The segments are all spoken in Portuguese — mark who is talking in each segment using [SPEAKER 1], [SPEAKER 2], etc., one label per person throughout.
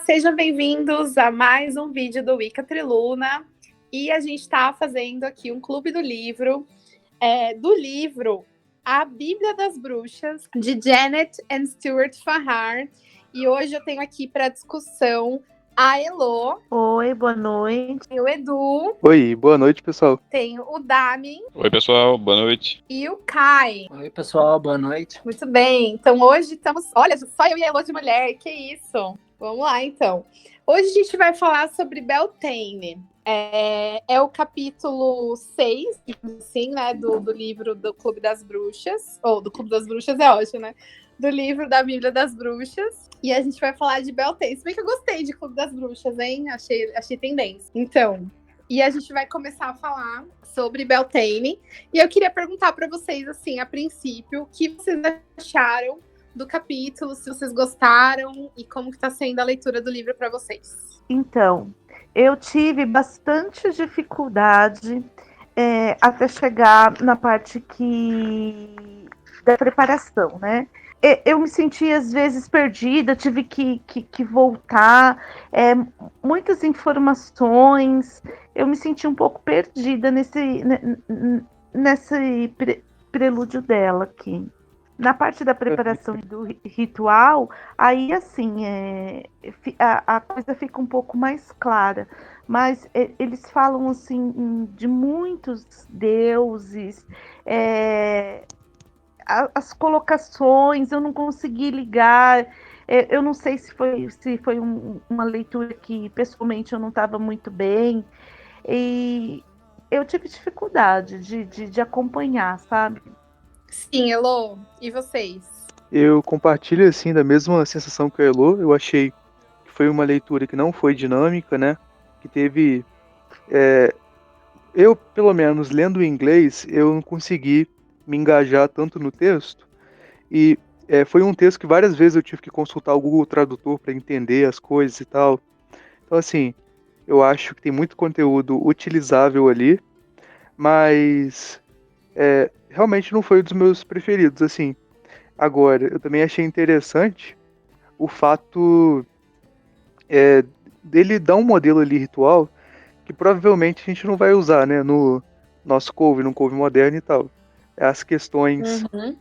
[SPEAKER 1] sejam bem-vindos a mais um vídeo do Wicca Triluna. E a gente está fazendo aqui um clube do livro A Bíblia das Bruxas, de Janet and Stuart Farrar. E hoje eu tenho aqui para discussão a Elo.
[SPEAKER 2] Oi, boa noite.
[SPEAKER 1] E o Edu.
[SPEAKER 3] Oi, boa noite, pessoal.
[SPEAKER 1] Tenho o Dami.
[SPEAKER 4] Oi, pessoal, boa noite.
[SPEAKER 1] E o Kai.
[SPEAKER 5] Oi, pessoal, boa noite.
[SPEAKER 1] Muito bem, então hoje estamos... Olha, só eu e a Elo de mulher, que isso? Vamos lá, então. Hoje a gente vai falar sobre Beltane. É o capítulo 6, assim, né, do livro do Clube das Bruxas. Ou do Clube das Bruxas é ótimo, né? Do livro da Bíblia das Bruxas. E a gente vai falar de Beltane. Se bem que eu gostei de Clube das Bruxas, hein? Achei tendência. Então, e a gente vai começar a falar sobre Beltane. E eu queria perguntar para vocês, assim, a princípio, o que vocês acharam do capítulo, se vocês gostaram e como que tá sendo a leitura do livro para vocês.
[SPEAKER 2] Então, eu tive bastante dificuldade até chegar na parte da preparação, né? Eu me senti, às vezes, perdida, tive que voltar, muitas informações, eu me senti um pouco perdida nesse prelúdio dela aqui. Na parte da preparação do ritual, aí, assim, a coisa fica um pouco mais clara, mas eles falam, assim, de muitos deuses, as colocações, eu não consegui ligar, eu não sei se foi uma leitura que pessoalmente eu não estava muito bem, e eu tive dificuldade de acompanhar, sabe?
[SPEAKER 1] Sim, Elo, e vocês?
[SPEAKER 3] Eu compartilho, assim, da mesma sensação que a Elo. Eu achei que foi uma leitura que não foi dinâmica, né? Que teve... eu, pelo menos, lendo em inglês, eu não consegui me engajar tanto no texto, e foi um texto que várias vezes eu tive que consultar o Google Tradutor para entender as coisas e tal. Então, assim, eu acho que tem muito conteúdo utilizável ali, mas realmente não foi um dos meus preferidos, assim. Agora, eu também achei interessante o fato dele dar um modelo ali ritual que provavelmente a gente não vai usar, né, no nosso couve, no couve moderno e tal. As questões, como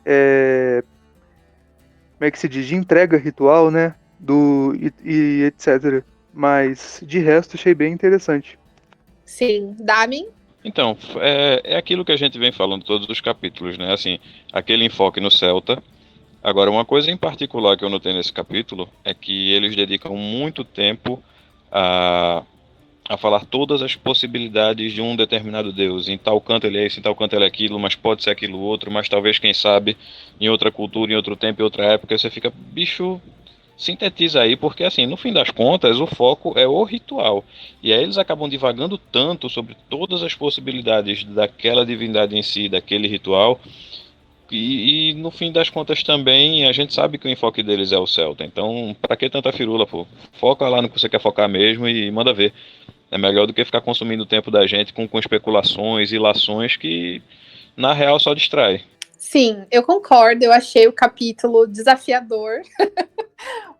[SPEAKER 3] é que se diz, de entrega ritual, né, e etc. Mas, de resto, achei bem interessante.
[SPEAKER 1] Sim. Dami?
[SPEAKER 4] Então, é aquilo que a gente vem falando todos os capítulos, né, assim, aquele enfoque no celta. Agora, uma coisa em particular que eu notei nesse capítulo é que eles dedicam muito tempo a falar todas as possibilidades de um determinado deus. Em tal canto ele é isso, em tal canto ele é aquilo, mas pode ser aquilo outro, mas talvez, quem sabe, em outra cultura, em outro tempo, em outra época, você fica, bicho, sintetiza aí, porque assim, no fim das contas, o foco é o ritual. E aí eles acabam divagando tanto sobre todas as possibilidades daquela divindade em si, daquele ritual, e no fim das contas também a gente sabe que o enfoque deles é o celta. Então, pra que tanta firula, pô? Foca lá no que você quer focar mesmo e manda ver. É melhor do que ficar consumindo o tempo da gente com especulações e ilações que, na real, só distrai.
[SPEAKER 1] Sim, eu concordo. Eu achei o capítulo desafiador,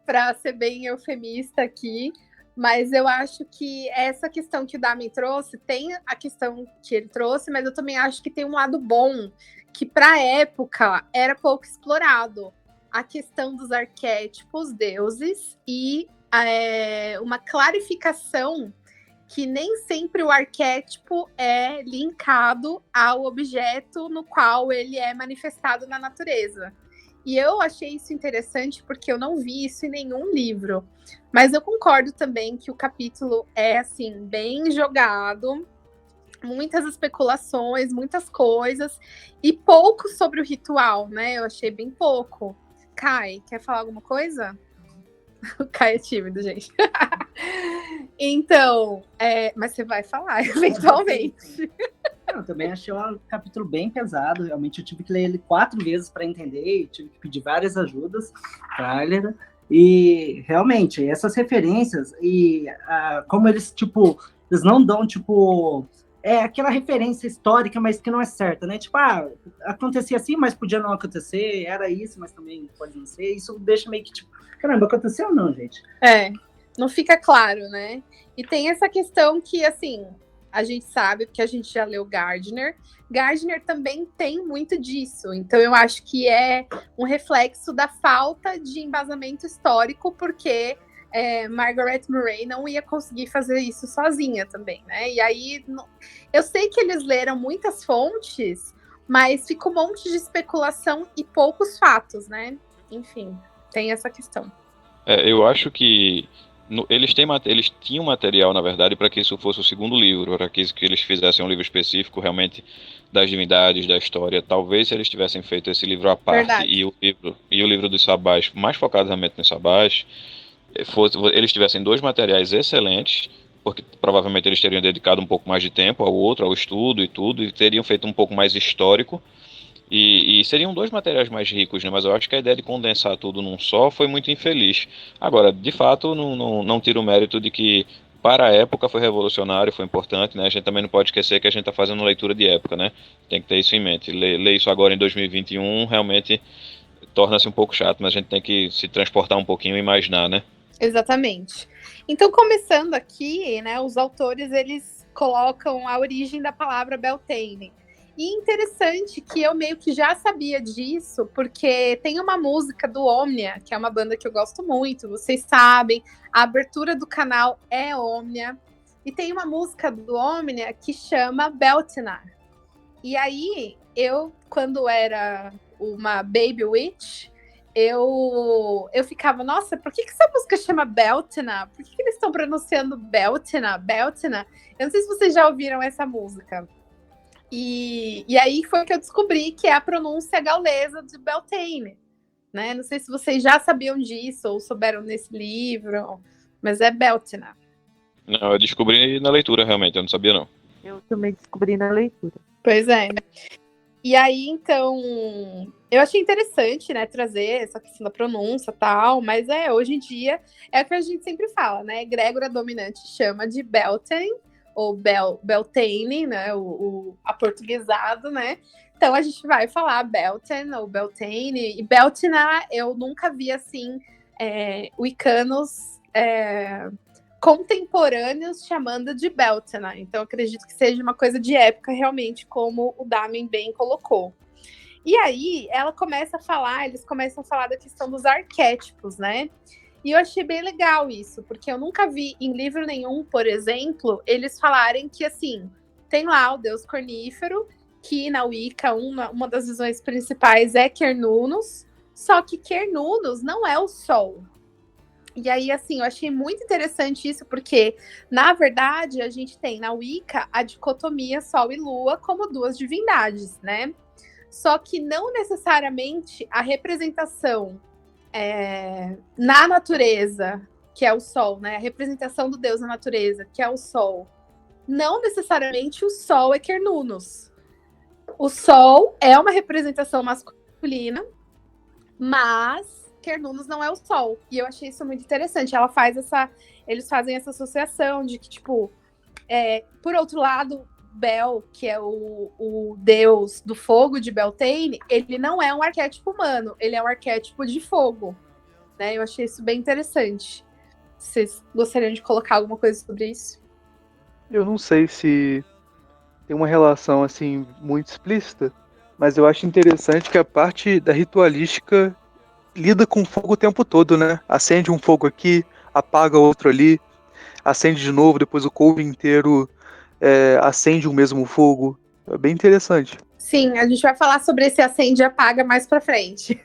[SPEAKER 1] para ser bem eufemista aqui. Mas eu acho que essa questão que o Dami trouxe, tem a questão que ele trouxe, mas eu também acho que tem um lado bom, que para a época era pouco explorado. A questão dos arquétipos, deuses, e uma clarificação que nem sempre o arquétipo é linkado ao objeto no qual ele é manifestado na natureza. E eu achei isso interessante porque eu não vi isso em nenhum livro. Mas eu concordo também que o capítulo é, assim, bem jogado, muitas especulações, muitas coisas, e pouco sobre o ritual, né? Eu achei bem pouco. Kai, quer falar alguma coisa? O Kai é tímido, gente. Então, mas você vai falar, eventualmente.
[SPEAKER 5] Eu também achei um capítulo bem pesado. Realmente eu tive que ler ele 4 vezes para entender, e tive que pedir várias ajudas para ler. E realmente, essas referências, e como eles, tipo, eles não dão, tipo, aquela referência histórica, mas que não é certa, né? Tipo, acontecia assim, mas podia não acontecer, era isso, mas também pode não ser. Isso deixa meio que, tipo, caramba, aconteceu ou não, gente?
[SPEAKER 1] não fica claro, né? E tem essa questão que, assim, a gente sabe, porque a gente já leu Gardner. Gardner também tem muito disso. Então, eu acho que é um reflexo da falta de embasamento histórico, porque Margaret Murray não ia conseguir fazer isso sozinha também, né? E aí, eu sei que eles leram muitas fontes, mas fica um monte de especulação e poucos fatos, né? Enfim, tem essa questão.
[SPEAKER 4] Eu acho que eles tinham material, na verdade, para que isso fosse o segundo livro, para que eles fizessem um livro específico realmente das divindades, da história. Talvez se eles tivessem feito esse livro à parte e o livro dos sabás, mais focado realmente nos sabás, eles tivessem dois materiais excelentes, porque provavelmente eles teriam dedicado um pouco mais de tempo ao outro, ao estudo e tudo, e teriam feito um pouco mais histórico. E seriam dois materiais mais ricos, né? Mas eu acho que a ideia de condensar tudo num só foi muito infeliz. Agora, de fato, não tira o mérito de que, para a época, foi revolucionário, foi importante, né? A gente também não pode esquecer que a gente está fazendo leitura de época, né? Tem que ter isso em mente. Ler isso agora em 2021 realmente torna-se um pouco chato, mas a gente tem que se transportar um pouquinho e imaginar, né?
[SPEAKER 1] Exatamente. Então, começando aqui, né? Os autores, eles colocam a origem da palavra Beltane. E interessante que eu meio que já sabia disso, porque tem uma música do Omnia, que é uma banda que eu gosto muito, vocês sabem, a abertura do canal é Omnia, e tem uma música do Omnia que chama Beltane. E aí, eu, quando era uma Baby Witch, eu ficava, nossa, por que essa música chama Beltane? Por que eles estão pronunciando Beltane? Beltane? Eu não sei se vocês já ouviram essa música. E aí foi que eu descobri que é a pronúncia gaulesa de Beltane, né? Não sei se vocês já sabiam disso ou souberam nesse livro, mas é Beltane.
[SPEAKER 4] Não, eu descobri na leitura, realmente, eu não sabia, não.
[SPEAKER 2] Eu também descobri na leitura.
[SPEAKER 1] Pois é. E aí, então, eu achei interessante, né, trazer essa questão da pronúncia e tal, mas hoje em dia é o que a gente sempre fala, né? Egrégora dominante chama de Beltane, ou Beltane, né, o aportuguesado, né? Então a gente vai falar Beltane ou Beltane. E Beltane eu nunca vi, assim, wiccanos contemporâneos chamando de Beltane. Então acredito que seja uma coisa de época, realmente, como o Damien bem colocou. E aí eles começam a falar da questão dos arquétipos, né? E eu achei bem legal isso, porque eu nunca vi em livro nenhum, por exemplo, eles falarem que, assim, tem lá o deus cornífero, que na Wicca uma das visões principais é Cernunnos, só que Cernunnos não é o Sol. E aí, assim, eu achei muito interessante isso, porque, na verdade, a gente tem na Wicca a dicotomia Sol e Lua como duas divindades, né? Só que não necessariamente a representação na natureza, que é o Sol, né? A representação do Deus na natureza, que é o Sol. Não necessariamente o Sol é Cernunnos. O Sol é uma representação masculina, mas Cernunnos não é o Sol. E eu achei isso muito interessante. Eles fazem essa associação de que, tipo, por outro lado, Bel, que é o deus do fogo de Beltane, ele não é um arquétipo humano, ele é um arquétipo de fogo, né? Eu achei isso bem interessante. Vocês gostariam de colocar alguma coisa sobre isso?
[SPEAKER 3] Eu não sei se tem uma relação assim muito explícita, mas eu acho interessante que a parte da ritualística lida com fogo o tempo todo, né? Acende um fogo aqui, apaga outro ali, acende de novo, depois o couro inteiro acende o mesmo fogo. É bem interessante.
[SPEAKER 1] Sim, a gente vai falar sobre esse acende e apaga mais pra frente.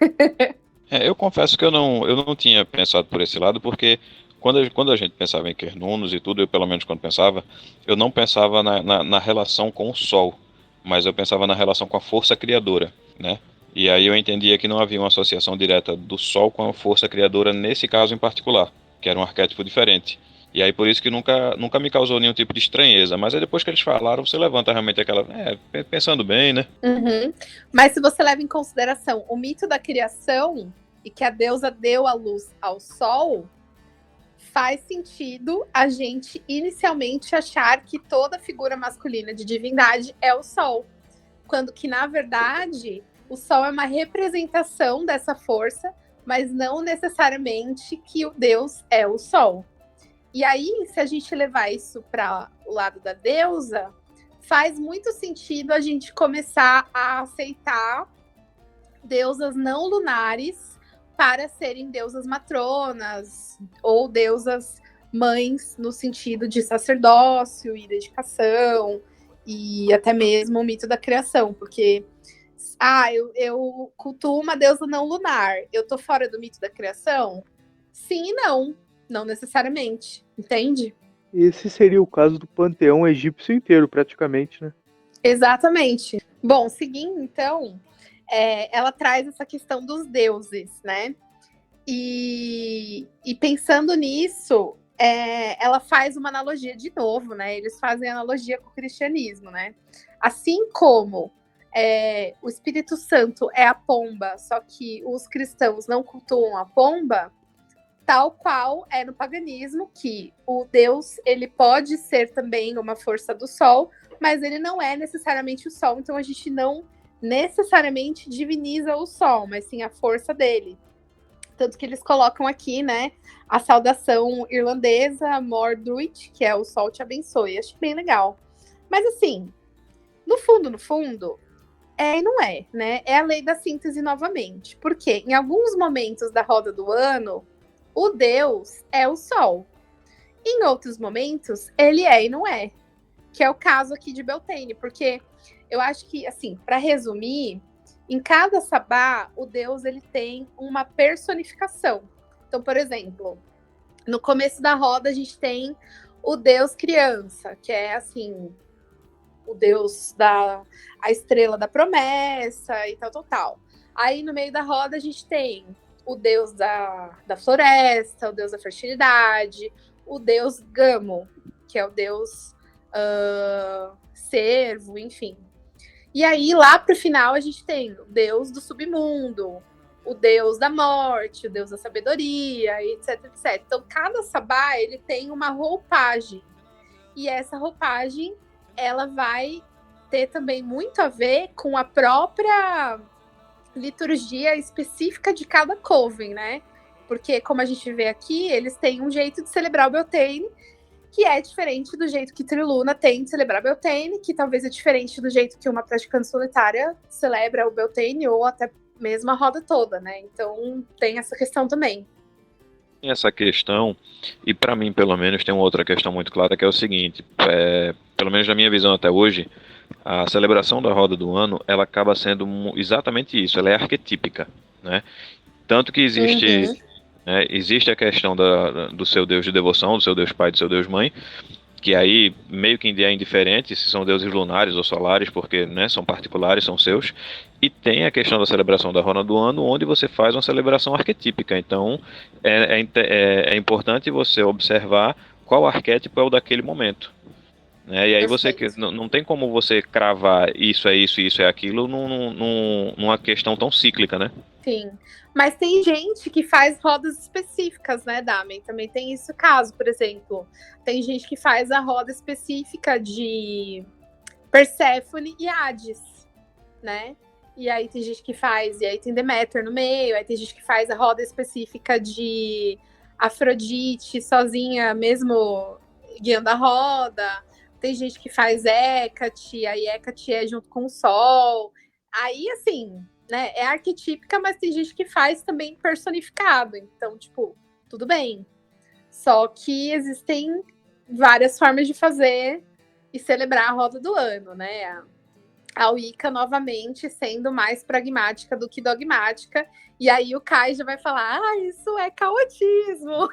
[SPEAKER 4] Eu confesso que eu não tinha pensado por esse lado, porque quando a gente pensava em Cernunnos e tudo, eu pelo menos quando pensava, eu não pensava na relação com o Sol, mas eu pensava na relação com a força criadora, né? E aí eu entendia que não havia uma associação direta do Sol com a força criadora nesse caso em particular, que era um arquétipo diferente. E aí por isso que nunca me causou nenhum tipo de estranheza. Mas aí depois que eles falaram, você levanta realmente aquela... pensando bem, né?
[SPEAKER 1] Uhum. Mas se você leva em consideração o mito da criação e que a deusa deu a luz ao sol, faz sentido a gente inicialmente achar que toda figura masculina de divindade é o sol. Quando que, na verdade, o sol é uma representação dessa força, mas não necessariamente que o deus é o sol. E aí, se a gente levar isso para o lado da deusa, faz muito sentido a gente começar a aceitar deusas não lunares para serem deusas matronas ou deusas mães, no sentido de sacerdócio e dedicação, e até mesmo o mito da criação, porque eu cultuo uma deusa não lunar, eu tô fora do mito da criação? Sim e não necessariamente, entende?
[SPEAKER 3] Esse seria o caso do panteão egípcio inteiro, praticamente, né?
[SPEAKER 1] Exatamente. Bom, seguindo então, ela traz essa questão dos deuses, né? E pensando nisso, ela faz uma analogia de novo, né? Eles fazem analogia com o cristianismo, né? Assim como o Espírito Santo é a pomba, só que os cristãos não cultuam a pomba, tal qual é no paganismo, que o Deus, ele pode ser também uma força do sol, mas ele não é necessariamente o sol, então a gente não necessariamente diviniza o sol, mas sim a força dele. Tanto que eles colocam aqui, né, a saudação irlandesa, Mordruit, que é o sol te abençoe. Acho bem legal. Mas assim, no fundo, e não é, né? É a lei da síntese novamente. Porque em alguns momentos da roda do ano, o Deus é o sol. Em outros momentos, ele é e não é. Que é o caso aqui de Beltane. Porque eu acho que, assim, para resumir, em cada sabá, o Deus ele tem uma personificação. Então, por exemplo, no começo da roda, a gente tem o Deus criança, que é assim, o Deus a estrela da promessa e tal. Aí, no meio da roda, a gente tem o Deus da floresta, o Deus da fertilidade, o Deus Gamo, que é o Deus cervo, enfim. E aí, lá pro final, a gente tem o Deus do submundo, o Deus da morte, o Deus da sabedoria, etc, etc. Então, cada sabá, ele tem uma roupagem. E essa roupagem, ela vai ter também muito a ver com a própria liturgia específica de cada coven, né? Porque, como a gente vê aqui, eles têm um jeito de celebrar o Beltane, que é diferente do jeito que Triluna tem de celebrar Beltane, que talvez é diferente do jeito que uma praticante solitária celebra o Beltane, ou até mesmo a roda toda, né? Então, tem essa questão também.
[SPEAKER 4] Tem essa questão, e para mim, pelo menos, tem uma outra questão muito clara, que é o seguinte, pelo menos na minha visão até hoje, a celebração da roda do ano, ela acaba sendo exatamente isso, ela é arquetípica, né? Tanto que existe a questão do seu Deus de devoção, do seu Deus pai, do seu Deus mãe, que aí meio que é indiferente se são deuses lunares ou solares, porque, né, são particulares, são seus. E tem a questão da celebração da roda do ano, onde você faz uma celebração arquetípica. Então é importante você observar qual arquétipo é o daquele momento. Né? E aí você não tem como você cravar isso é isso e isso é aquilo numa questão tão cíclica, né?
[SPEAKER 1] Sim, mas tem gente que faz rodas específicas, né, Damen? Também tem isso caso, por exemplo. Tem gente que faz a roda específica de Perséfone e Hades, né? E aí tem gente que faz, e aí tem Deméter no meio, aí tem gente que faz a roda específica de Afrodite sozinha, mesmo guiando a roda. Tem gente que faz Hécate, aí Hécate é junto com o Sol. Aí, assim, né, é arquetípica, mas tem gente que faz também personificado. Então, tipo, tudo bem. Só que existem várias formas de fazer e celebrar a roda do ano, né? A Wicca, novamente, sendo mais pragmática do que dogmática. E aí o Kai já vai falar, isso é caotismo.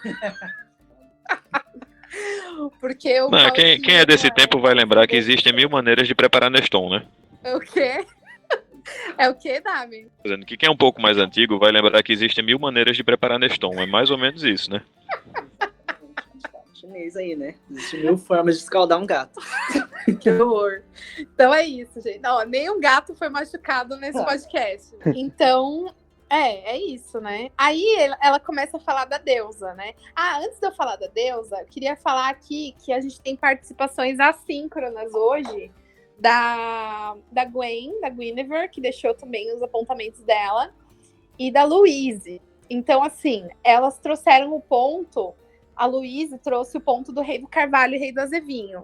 [SPEAKER 1] Porque o
[SPEAKER 4] quem é desse tempo vai lembrar que existem 1000 maneiras de preparar Neston, né?
[SPEAKER 1] O quê? É o quê, Davi?
[SPEAKER 4] Dizendo que quem é um pouco mais antigo vai lembrar que existem 1000 maneiras de preparar Neston. É mais ou menos isso, né?
[SPEAKER 5] Chinês aí, né? Existem 1000 formas de escaldar um gato.
[SPEAKER 1] Que horror. Então é isso, gente. Não, nenhum gato foi machucado nesse podcast. Então, é isso, né? Aí ela começa a falar da deusa, né? Antes de eu falar da deusa, eu queria falar aqui que a gente tem participações assíncronas hoje da Gwen, da Guinevere, que deixou também os apontamentos dela, e da Louise. Então, assim, elas trouxeram o ponto a Luísa trouxe o ponto do rei do carvalho e rei do azevinho,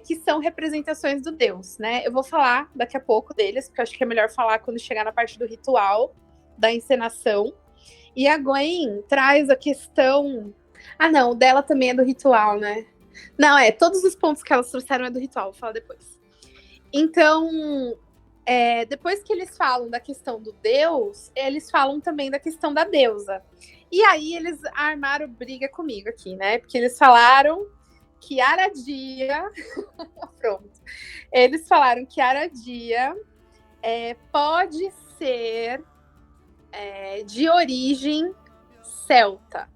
[SPEAKER 1] que são representações do Deus, né? Eu vou falar daqui a pouco deles, porque eu acho que é melhor falar quando chegar na parte do ritual, da encenação. E a Gwen traz a questão... Ah, não, o dela também é do ritual, né? Não, todos os pontos que elas trouxeram é do ritual, vou falar depois. Então, depois que eles falam da questão do Deus, eles falam também da questão da deusa. E aí eles armaram briga comigo aqui, né? Porque eles falaram que Aradia... Pronto. Eles falaram que Aradia pode ser de origem celta.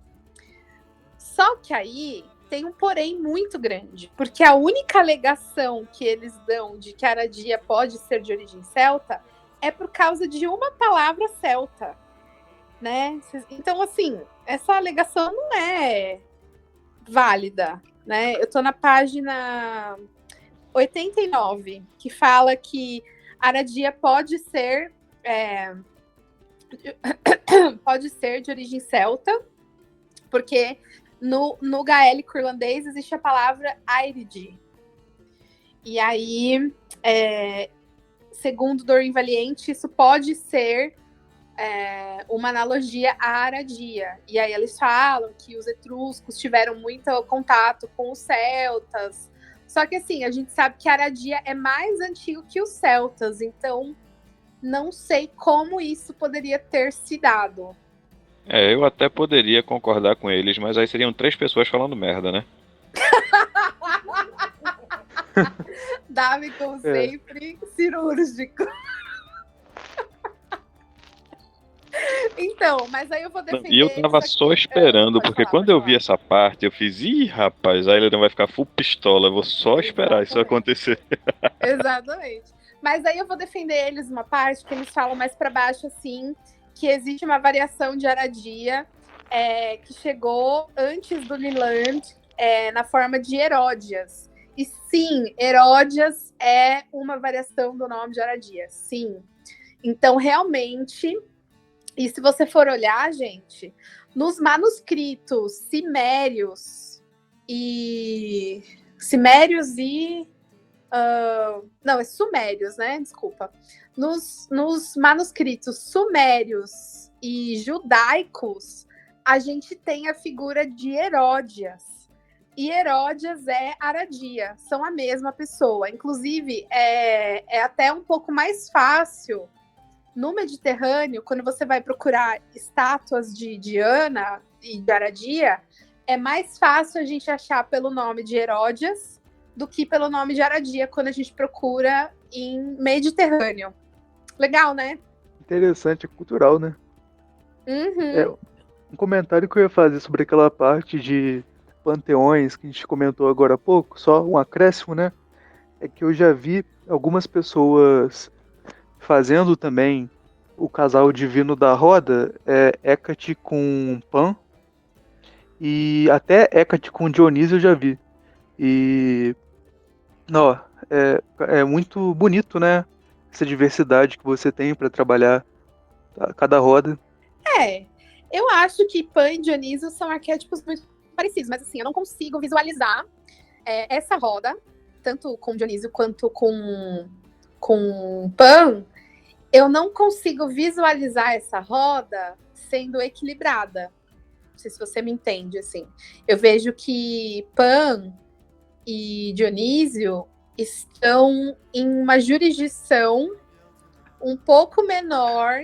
[SPEAKER 1] Só que aí tem um porém muito grande, porque a única alegação que eles dão de que Aradia pode ser de origem celta é por causa de uma palavra celta, né? Então, assim, essa alegação não é válida, né? Eu tô na página 89, que fala que Aradia pode ser de origem celta, porque no gaélico irlandês existe a palavra Airidi. E aí, segundo Doreen Valiente, isso pode ser uma analogia à Aradia. E aí eles falam que os etruscos tiveram muito contato com os celtas. Só que assim, a gente sabe que a Aradia é mais antigo que os celtas, então não sei como isso poderia ter se dado.
[SPEAKER 4] Eu até poderia concordar com eles, mas aí seriam 3 pessoas falando merda, né?
[SPEAKER 1] Davi, como sempre, cirúrgico. Então, mas aí eu vou defender...
[SPEAKER 4] E eu tava só esperando, porque quando eu vi essa parte, eu fiz, rapaz, aí ele não vai ficar full pistola, eu vou só esperar isso acontecer.
[SPEAKER 1] Exatamente. Mas aí eu vou defender eles uma parte que eles falam mais pra baixo, assim, que existe uma variação de Aradia que chegou antes do Liland na forma de Heródias. E sim, Heródias é uma variação do nome de Aradia, sim. Então, realmente, e se você for olhar, gente, nos manuscritos Cimérios e... não, é Sumérios, né? Desculpa. Nos manuscritos Sumérios e Judaicos, a gente tem a figura de Heródias. E Heródias é Aradia, são a mesma pessoa. Inclusive, é até um pouco mais fácil no Mediterrâneo, quando você vai procurar estátuas de Diana e de Aradia, é mais fácil a gente achar pelo nome de Heródias do que pelo nome de Aradia, quando a gente procura em Mediterrâneo. Legal, né?
[SPEAKER 3] Interessante, é cultural, né?
[SPEAKER 1] Uhum.
[SPEAKER 3] Um comentário que eu ia fazer sobre aquela parte de panteões que a gente comentou agora há pouco, só um acréscimo, né? É que eu já vi algumas pessoas fazendo também o casal divino da roda, Hécate com Pan, e até Hécate com Dionísio eu já vi. E não, é muito bonito, né? Essa diversidade que você tem para trabalhar cada roda.
[SPEAKER 1] Eu acho que Pan e Dionísio são arquétipos muito parecidos, mas assim, eu não consigo visualizar essa roda, tanto com Dionísio quanto com Pan. Eu não consigo visualizar essa roda sendo equilibrada. Não sei se você me entende, assim. Eu vejo que Pan e Dionísio estão em uma jurisdição um pouco menor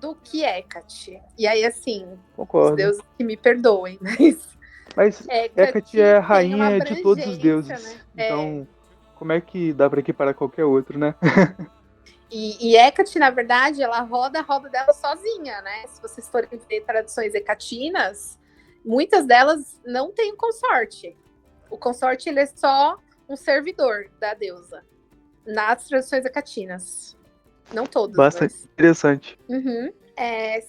[SPEAKER 1] do que Hécate. E aí, assim,
[SPEAKER 3] Concordo.
[SPEAKER 1] os deuses que me perdoem,
[SPEAKER 3] mas Hécate é a rainha de todos os deuses.
[SPEAKER 1] Né?
[SPEAKER 3] Então, como é que dá para equiparar qualquer outro, né?
[SPEAKER 1] E Hécate, na verdade, ela roda a roda dela sozinha, né? Se vocês forem ver tradições hecatinas, muitas delas não têm consorte. O consorte, ele é só um servidor da deusa. Nas tradições hecatinas. Não todas.
[SPEAKER 3] Bastante interessante.
[SPEAKER 1] Uhum.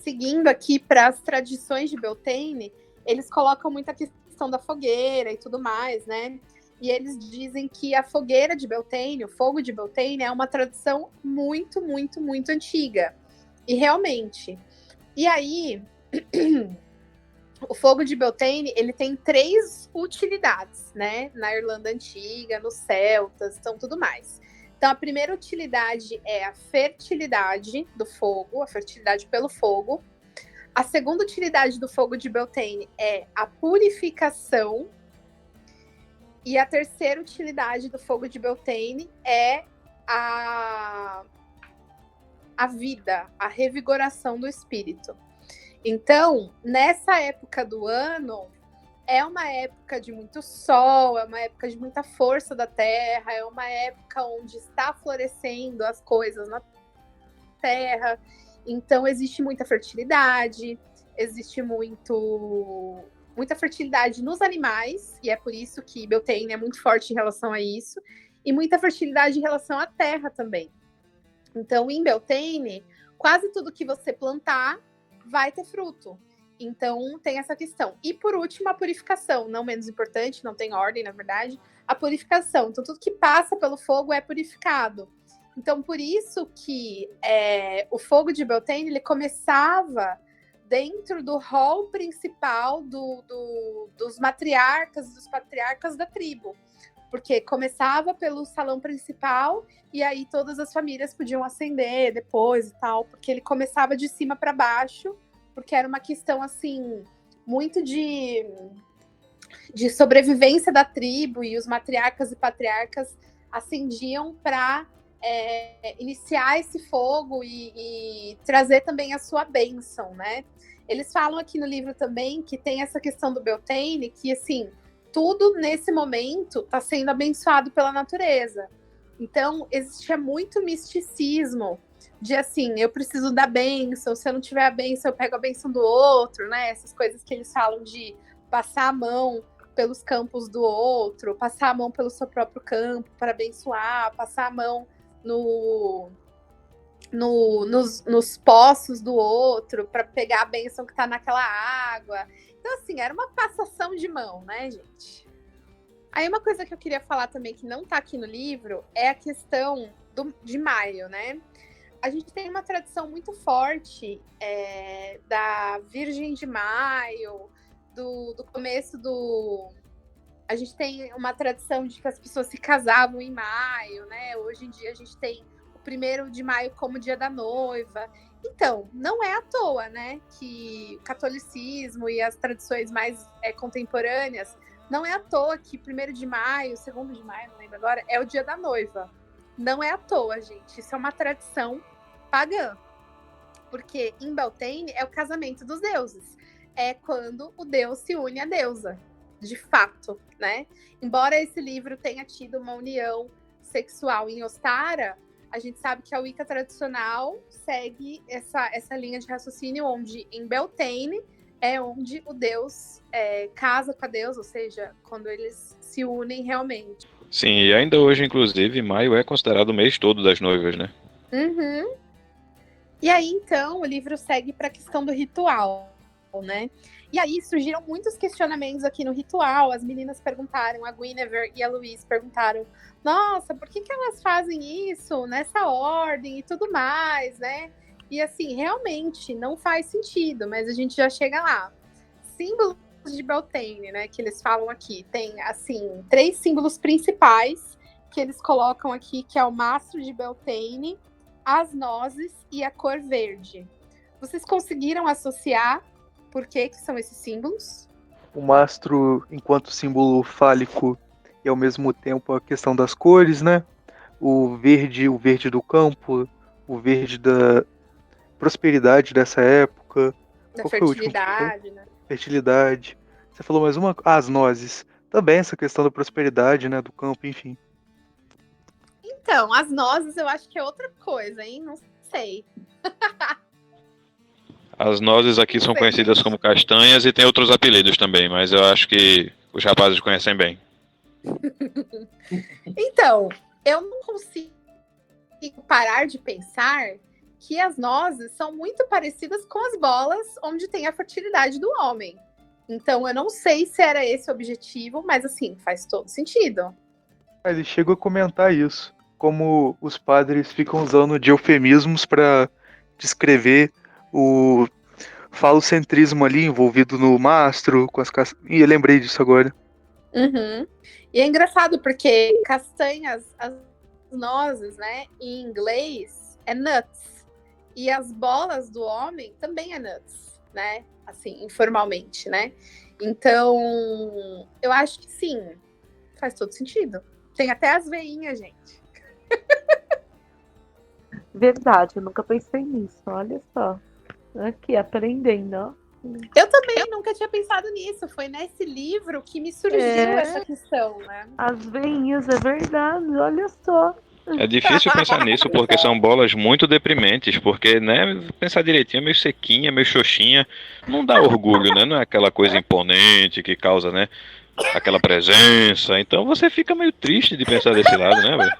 [SPEAKER 1] Seguindo aqui para as tradições de Beltane, eles colocam muita questão da fogueira e tudo mais, né? E eles dizem que a fogueira de Beltane, o fogo de Beltane, é uma tradição muito, muito, muito antiga. E realmente. E aí, o fogo de Beltane, ele tem 3 utilidades, né? Na Irlanda Antiga, nos celtas, então tudo mais. Então, a primeira utilidade é a fertilidade do fogo, a fertilidade pelo fogo. A segunda utilidade do fogo de Beltane é a purificação. E a terceira utilidade do fogo de Beltane é a vida, a revigoração do espírito. Então, nessa época do ano, é uma época de muito sol, é uma época de muita força da terra, é uma época onde está florescendo as coisas na terra. Então, existe muita fertilidade, existe muita fertilidade nos animais, e é por isso que Beltane é muito forte em relação a isso, e muita fertilidade em relação à terra também. Então, em Beltane, quase tudo que você plantar vai ter fruto. Então, tem essa questão. E, por último, a purificação, não menos importante, não tem ordem, na verdade, a purificação. Então, tudo que passa pelo fogo é purificado. Então, por isso que o fogo de Beltane, ele começava dentro do hall principal dos matriarcas e dos patriarcas da tribo. Porque começava pelo salão principal e aí todas as famílias podiam acender depois e tal, porque ele começava de cima para baixo, porque era uma questão, assim, muito de sobrevivência da tribo, e os matriarcas e patriarcas acendiam para iniciar esse fogo e trazer também a sua bênção, né? Eles falam aqui no livro também que tem essa questão do Beltane, que, assim, tudo nesse momento está sendo abençoado pela natureza. Então, existia muito misticismo de, assim, eu preciso da bênção, se eu não tiver a bênção, eu pego a bênção do outro, né? Essas coisas que eles falam de passar a mão pelos campos do outro, passar a mão pelo seu próprio campo para abençoar, passar a mão nos poços do outro para pegar a bênção que está naquela água. Então, assim, era uma passação de mão, né, gente? Aí, uma coisa que eu queria falar também, que não tá aqui no livro, é a questão de maio, né? A gente tem uma tradição muito forte da Virgem de Maio, do começo do... A gente tem uma tradição de que as pessoas se casavam em maio, né? Hoje em dia a gente tem o 1º de maio como dia da noiva. Então, não é à toa, né, que o catolicismo e as tradições mais contemporâneas, não é à toa que 1º de maio, 2º de maio, não lembro agora, é o dia da noiva. Não é à toa, gente. Isso é uma tradição pagã. Porque em Beltane é o casamento dos deuses. É quando o deus se une à deusa, de fato, né? Embora esse livro tenha tido uma união sexual em Ostara, a gente sabe que a Wicca tradicional segue essa linha de raciocínio, onde em Beltane é onde o deus casa com a deusa, ou seja, quando eles se unem realmente.
[SPEAKER 4] Sim, e ainda hoje, inclusive, maio é considerado o mês todo das noivas, né?
[SPEAKER 1] Uhum. E aí, então, o livro segue para a questão do ritual, né? E aí surgiram muitos questionamentos aqui no ritual. As meninas perguntaram, a Guinevere e a Louise perguntaram, nossa, por que elas fazem isso nessa ordem e tudo mais, né? E assim, realmente não faz sentido, mas a gente já chega lá. Símbolos de Beltane, né, que eles falam aqui. Tem, assim, 3 símbolos principais que eles colocam aqui, que é o mastro de Beltane, as nozes e a cor verde. Vocês conseguiram associar por que são esses símbolos?
[SPEAKER 3] O mastro, enquanto símbolo fálico, e ao mesmo tempo a questão das cores, né? O verde do campo, o verde da prosperidade dessa época.
[SPEAKER 1] Da
[SPEAKER 3] Qual foi o último?
[SPEAKER 1] fertilidade, né?
[SPEAKER 3] Fertilidade. Você falou mais uma? As nozes. Também essa questão da prosperidade, né? Do campo, enfim.
[SPEAKER 1] Então, as nozes eu acho que é outra coisa, hein? Não sei.
[SPEAKER 4] As nozes aqui são conhecidas como castanhas e tem outros apelidos também, mas eu acho que os rapazes conhecem bem.
[SPEAKER 1] Então, eu não consigo parar de pensar que as nozes são muito parecidas com as bolas onde tem a fertilidade do homem. Então, eu não sei se era esse o objetivo, mas assim, faz todo sentido.
[SPEAKER 3] Ele chegou a comentar isso, como os padres ficam usando de eufemismos para descrever falocentrismo ali envolvido no mastro, com as Ih, eu lembrei disso agora.
[SPEAKER 1] Uhum. E é engraçado porque castanhas, as nozes, né, em inglês é nuts. E as bolas do homem também é nuts, né? Assim, informalmente, né? Então, eu acho que sim, faz todo sentido. Tem até as veinhas, gente.
[SPEAKER 2] Verdade, eu nunca pensei nisso, olha só. Aqui, aprendendo, ó.
[SPEAKER 1] Eu também nunca tinha pensado nisso. Foi nesse livro que me surgiu essa questão, né?
[SPEAKER 2] As veinhas, é verdade, olha só.
[SPEAKER 4] É difícil pensar nisso porque são bolas muito deprimentes, porque, né, pensar direitinho é meio sequinha, meio xoxinha, não dá orgulho, né? Não é aquela coisa imponente que causa, né, aquela presença. Então você fica meio triste de pensar desse lado, né, velho?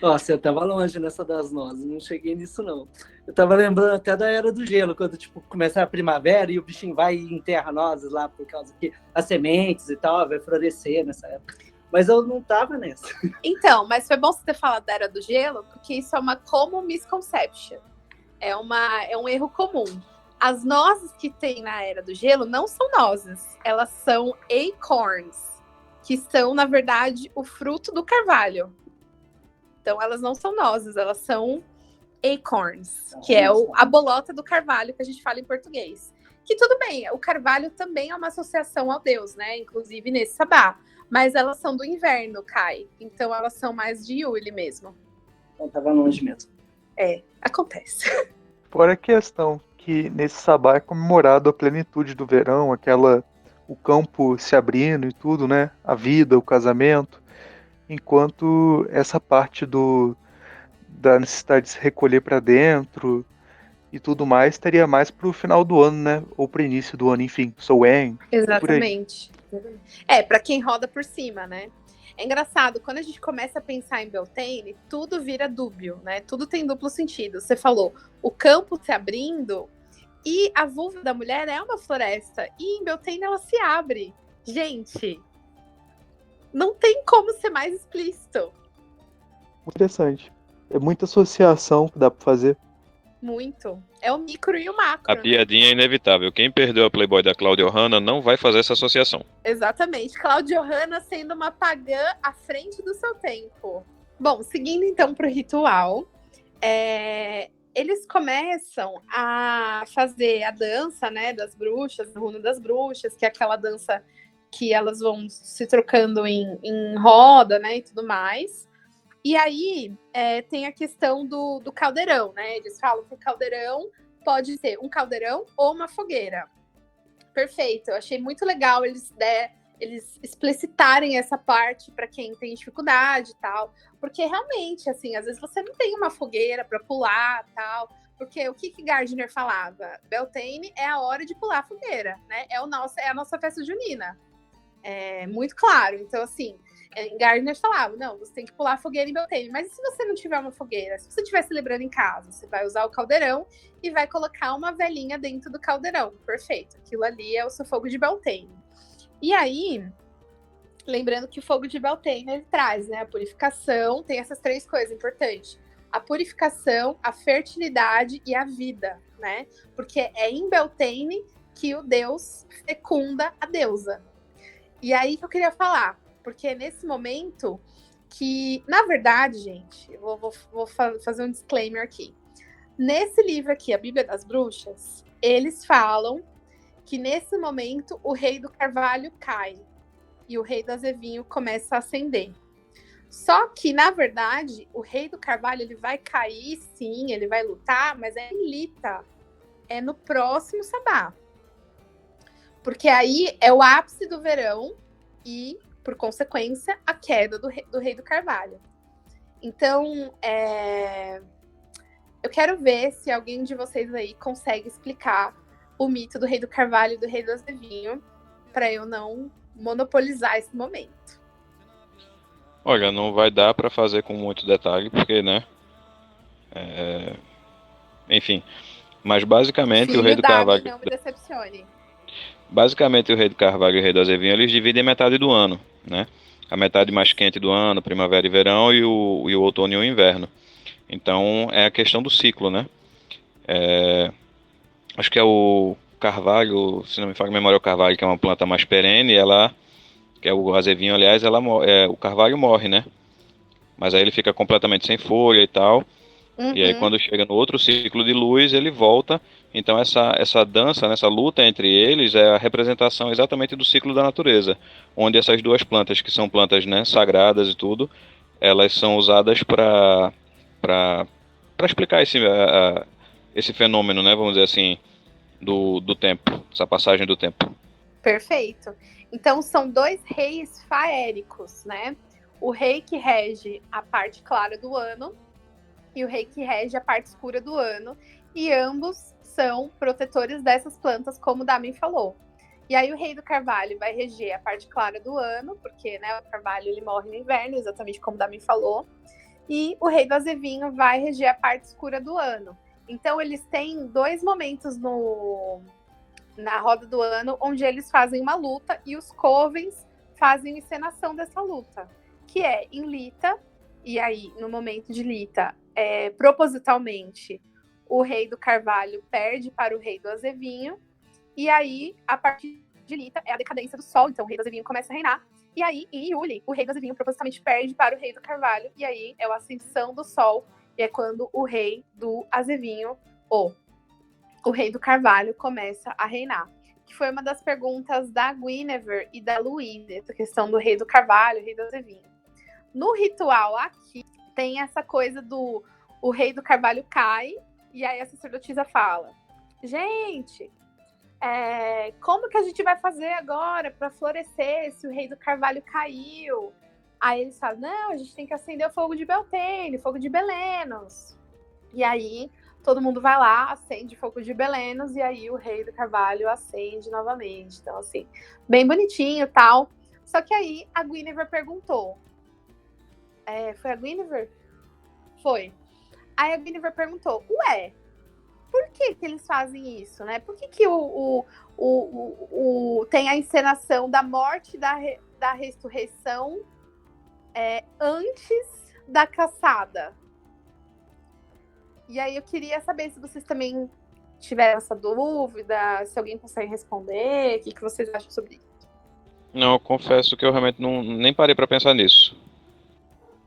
[SPEAKER 5] Nossa, eu tava longe nessa das nozes, não cheguei nisso, não. Eu tava lembrando até da Era do Gelo, quando, tipo, começa a primavera e o bichinho vai e enterra nozes lá, por causa que as sementes e tal, vai florescer nessa época. Mas eu não tava nessa.
[SPEAKER 1] Então, mas foi bom você ter falado da Era do Gelo, porque isso é uma common misconception. É um erro comum. As nozes que tem na Era do Gelo não são nozes, elas são acorns, que são, na verdade, o fruto do carvalho. Então, elas não são nozes, elas são acorns, que é a bolota do carvalho que a gente fala em português. Que tudo bem, o carvalho também é uma associação ao Deus, né? Inclusive nesse sabá. Mas elas são do inverno, Kai. Então, elas são mais de Yule mesmo.
[SPEAKER 5] Eu tava longe mesmo.
[SPEAKER 1] É, acontece.
[SPEAKER 3] Fora a questão que nesse sabá é comemorado a plenitude do verão, o campo se abrindo e tudo, né? A vida, o casamento. Enquanto essa parte da necessidade de se recolher para dentro e tudo mais estaria mais pro final do ano, né? Ou pro início do ano, enfim, Soen.
[SPEAKER 1] Exatamente. É, para quem roda por cima, né? É engraçado, quando a gente começa a pensar em Beltane, tudo vira dúbio, né? Tudo tem duplo sentido. Você falou, o campo se abrindo e a vulva da mulher é uma floresta. E em Beltane ela se abre. Gente, não tem como ser mais explícito.
[SPEAKER 3] Interessante. É muita associação que dá pra fazer.
[SPEAKER 1] Muito. É o micro e o macro.
[SPEAKER 4] A piadinha é inevitável. Quem perdeu a Playboy da Cláudia Hanna não vai fazer essa associação.
[SPEAKER 1] Exatamente. Cláudia Hanna sendo uma pagã à frente do seu tempo. Bom, seguindo então para o ritual, eles começam a fazer a dança, né, das bruxas, a runa das bruxas, que é aquela dança que elas vão se trocando em roda, né, e tudo mais. E aí tem a questão do caldeirão, né? Eles falam que o caldeirão pode ser um caldeirão ou uma fogueira. Perfeito, eu achei muito legal eles explicitarem essa parte para quem tem dificuldade e tal. Porque realmente, assim, às vezes você não tem uma fogueira para pular e tal. Porque o que Gardner falava? Beltane é a hora de pular a fogueira, né? É a nossa festa junina. É muito claro. Então, assim, Gardner falava, não, você tem que pular a fogueira em Beltane. Mas e se você não tiver uma fogueira? Se você estiver celebrando em casa, você vai usar o caldeirão e vai colocar uma velhinha dentro do caldeirão. Perfeito. Aquilo ali é o seu fogo de Beltane. E aí, lembrando que o fogo de Beltane, ele traz, né, a purificação, tem essas três coisas importantes. A purificação, a fertilidade e a vida, né? Porque é em Beltane que o deus fecunda a deusa. E aí que eu queria falar, porque é nesse momento que, na verdade, gente, eu vou fazer um disclaimer aqui. Nesse livro aqui, a Bíblia das Bruxas, eles falam que nesse momento o rei do carvalho cai e o rei do azevinho começa a ascender. Só que, na verdade, o rei do carvalho ele vai cair, sim, ele vai lutar, mas é em Lita, é no próximo sabá. Porque aí é o ápice do verão e, por consequência, a queda do rei do carvalho. Então, eu quero ver se alguém de vocês aí consegue explicar o mito do rei do carvalho e do rei do azevinho, para eu não monopolizar esse momento.
[SPEAKER 4] Olha, não vai dar para fazer com muito detalhe, porque, né? Enfim, mas basicamente o rei do carvalho...
[SPEAKER 1] Não me decepcione.
[SPEAKER 4] Basicamente, o rei do carvalho e o rei do azevinho, eles dividem metade do ano, né? a metade mais quente do ano, primavera e verão, e o outono e o inverno. Então, é a questão do ciclo, né? Acho que é o carvalho, se não me falha a memória, é o carvalho, que é uma planta mais perene, que é o azevinho, aliás, o carvalho morre, né? Mas aí ele fica completamente sem folha e tal. E aí quando chega no outro ciclo de luz, ele volta. Então essa dança, essa luta entre eles é a representação exatamente do ciclo da natureza, onde essas duas plantas, que são plantas, né, sagradas e tudo, elas são usadas para explicar esse fenômeno, né, vamos dizer assim, do tempo, essa passagem do tempo.
[SPEAKER 1] Perfeito. Então são dois reis faéricos, né? O rei que rege a parte clara do ano e o rei que rege a parte escura do ano, e ambos são protetores dessas plantas, como o Damen falou. E aí o rei do carvalho vai reger a parte clara do ano, porque, né, o carvalho ele morre no inverno, exatamente como o Damen falou, e o rei do azevinho vai reger a parte escura do ano. Então eles têm dois momentos na roda do ano onde eles fazem uma luta e os covens fazem encenação dessa luta, que é em Lita. E aí, no momento de Lita, propositalmente, o rei do carvalho perde para o rei do azevinho. E aí, a partir de Lita, é a decadência do sol. Então, o rei do azevinho começa a reinar. E aí, em Iuli, o rei do azevinho propositalmente perde para o rei do carvalho. E aí, é a ascensão do sol. E é quando o rei do azevinho, ou o rei do carvalho, começa a reinar. Que foi uma das perguntas da Guinevere e da Louise, essa questão do rei do carvalho, o rei do azevinho. No ritual aqui, tem essa coisa do o rei do carvalho cai, e aí a sacerdotisa fala, gente, como que a gente vai fazer agora para florescer se o rei do carvalho caiu? Aí eles falam, não, a gente tem que acender o fogo de Beltane, o fogo de Belenos. E aí todo mundo vai lá, acende o fogo de Belenos, e aí o rei do carvalho acende novamente. Então, assim, bem bonitinho e tal. Só que aí a Guinevere perguntou, foi a Guinevere? Foi. Aí a Guinevere perguntou, por que eles fazem isso, né? Por que tem a encenação da morte da ressurreição antes da caçada? E aí eu queria saber se vocês também tiveram essa dúvida, se alguém consegue responder, o que vocês acham sobre isso?
[SPEAKER 4] Não, eu confesso que eu realmente nem parei para pensar nisso.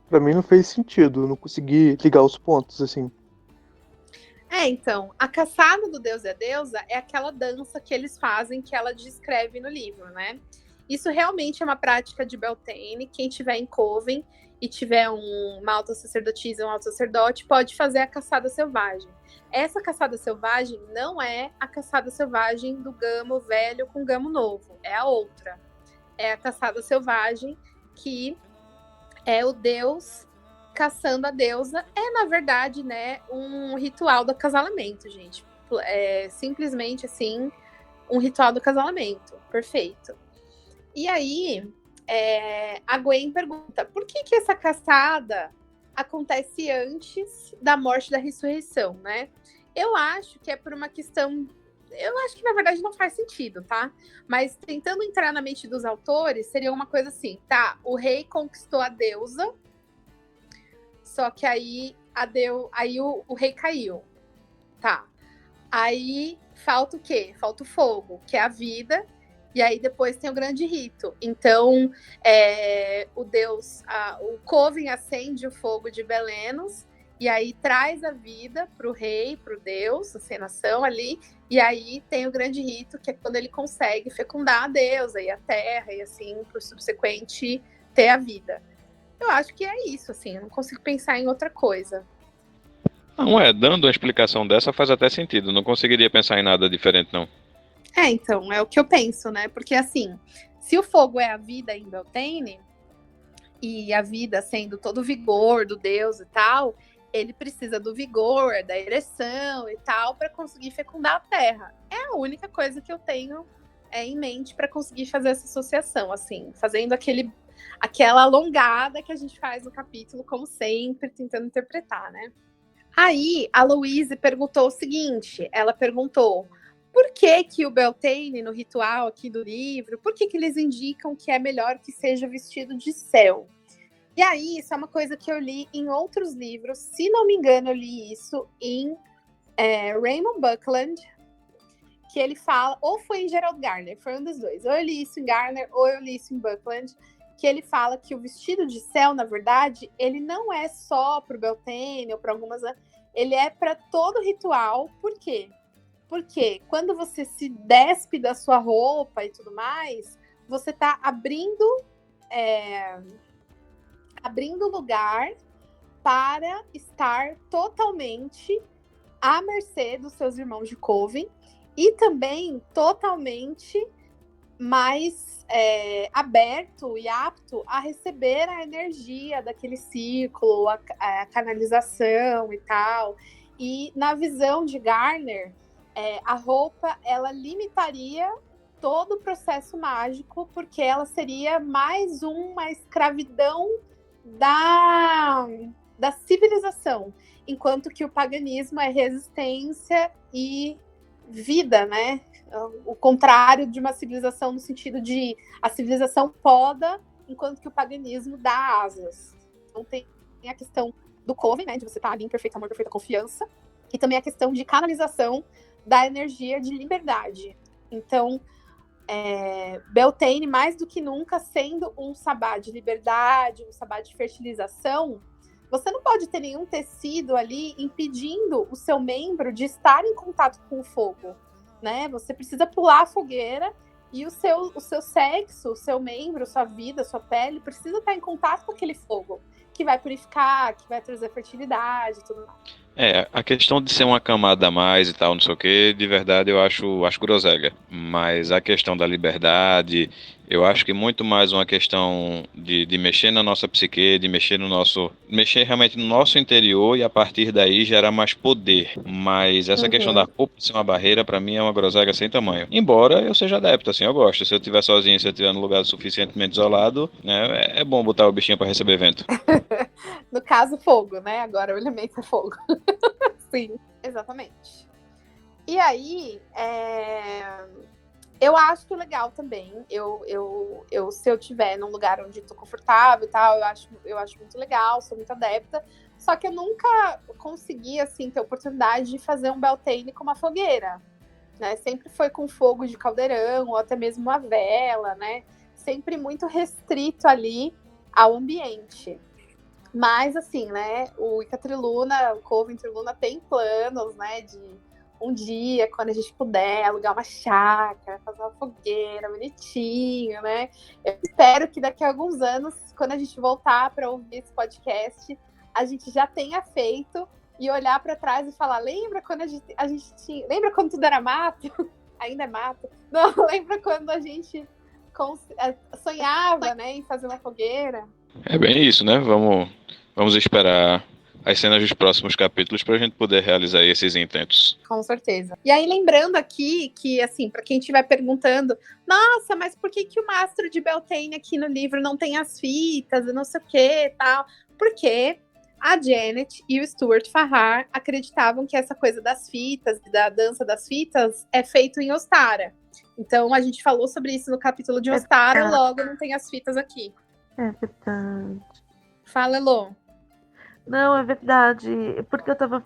[SPEAKER 3] Pra mim não fez sentido, não consegui ligar os pontos, assim.
[SPEAKER 1] Então, a caçada do deus e a deusa é aquela dança que eles fazem, que ela descreve no livro, né? Isso realmente é uma prática de Beltane. Quem tiver em Coven e tiver uma alta sacerdotisa, um alto sacerdote, pode fazer a caçada selvagem. Essa caçada selvagem não é a caçada selvagem do gamo velho com gamo novo, é a outra. É a caçada selvagem que é o deus caçando a deusa. Na verdade, né, um ritual do acasalamento, gente. É simplesmente, assim, um ritual do acasalamento. Perfeito. E aí, a Gwen pergunta, por que essa caçada acontece antes da morte da ressurreição, né? Eu acho que é por uma questão... Eu acho que, na verdade, não faz sentido, tá? Mas tentando entrar na mente dos autores, seria uma coisa assim, tá? O rei conquistou a deusa, só que aí o rei caiu, tá? Aí falta o quê? Falta o fogo, que é a vida, e aí depois tem o grande rito. Então, o Coven acende o fogo de Belenos, e aí traz a vida para o rei, para o deus, a encenação ali, e aí tem o grande rito, que é quando ele consegue fecundar a deusa e a terra, e assim, por subsequente, ter a vida. Eu acho que é isso, assim, eu não consigo pensar em outra coisa.
[SPEAKER 4] Não, dando uma explicação dessa faz até sentido, não conseguiria pensar em nada diferente, não.
[SPEAKER 1] Então, é o que eu penso, né? Porque, assim, se o fogo é a vida em Beltane, e a vida sendo todo o vigor do deus e tal, ele precisa do vigor, da ereção e tal, para conseguir fecundar a terra. É a única coisa que eu tenho em mente para conseguir fazer essa associação, assim, fazendo aquela alongada que a gente faz no capítulo, como sempre, tentando interpretar, né? Aí, a Louise perguntou o seguinte, ela perguntou, por que que o Beltane, no ritual aqui do livro, por que que eles indicam que é melhor que seja vestido de céu? E aí, isso é uma coisa que eu li em outros livros. Se não me engano, eu li isso em Raymond Buckland, que ele fala, ou foi em Gerald Garner, foi um dos dois. Ou eu li isso em Garner, ou eu li isso em Buckland, que ele fala que o vestido de céu, na verdade, ele não é só para o Beltane ou para algumas... Ele é para todo ritual. Por quê? Porque quando você se despe da sua roupa e tudo mais, você está abrindo lugar para estar totalmente à mercê dos seus irmãos de Coven e também totalmente mais aberto e apto a receber a energia daquele ciclo, a canalização e tal. E na visão de Garner, a roupa, ela limitaria todo o processo mágico, porque ela seria mais uma escravidão da civilização, enquanto que o paganismo é resistência e vida, né? O contrário de uma civilização no sentido de a civilização poda, enquanto que o paganismo dá asas. Então tem a questão do Coven, né? De você estar ali em perfeito amor, perfeita confiança, e também a questão de canalização da energia de liberdade. Então, Beltane, mais do que nunca, sendo um sabá de liberdade, um sabá de fertilização, você não pode ter nenhum tecido ali impedindo o seu membro de estar em contato com o fogo, né? Você precisa pular a fogueira e o seu sexo, o seu membro, sua vida, sua pele precisa estar em contato com aquele fogo, que vai purificar, que vai trazer fertilidade e tudo mais.
[SPEAKER 4] A questão de ser uma camada a mais e tal, não sei o que, de verdade eu acho groselha. Mas a questão da liberdade, eu acho que muito mais uma questão de mexer na nossa psique, de mexer mexer realmente no nosso interior e a partir daí gerar mais poder. Mas essa questão da roupa ser uma barreira, pra mim é uma groselha sem tamanho. Embora eu seja adepto, assim, eu gosto. Se eu estiver sozinho, se eu estiver num lugar suficientemente isolado, né, é bom botar o bichinho pra receber vento.
[SPEAKER 1] No caso, fogo, né? Agora o elemento é fogo. Sim, exatamente. E aí, eu acho legal também. Se eu estiver num lugar onde estou confortável e tal, eu acho muito legal, sou muito adepta. Só que eu nunca consegui, assim, ter oportunidade de fazer um Beltane com uma fogueira, né? Sempre foi com fogo de caldeirão, ou até mesmo uma vela, né? Sempre muito restrito ali ao ambiente. Mas, assim, né, o Wicca Triluna, o Coven Triluna tem planos, né, de um dia, quando a gente puder, alugar uma chácara, fazer uma fogueira bonitinho, né? Eu espero que daqui a alguns anos, quando a gente voltar para ouvir esse podcast, a gente já tenha feito e olhar para trás e falar, lembra quando a gente tinha... Lembra quando tudo era mato? Ainda é mato? Não, lembra quando a gente sonhava, né, em fazer uma fogueira?
[SPEAKER 4] É bem isso, né? Vamos esperar as cenas dos próximos capítulos para a gente poder realizar esses intentos.
[SPEAKER 1] Com certeza. E aí, lembrando aqui que, assim, para quem estiver perguntando, nossa, mas por que o mastro de Beltane aqui no livro não tem as fitas e não sei o que e tal? Porque a Janet e o Stuart Farrar acreditavam que essa coisa das fitas, da dança das fitas, é feito em Ostara. Então, a gente falou sobre isso no capítulo de Ostara, logo não tem as fitas aqui.
[SPEAKER 2] É verdade.
[SPEAKER 1] Fala, Elô.
[SPEAKER 2] Não, é verdade. Porque eu tava.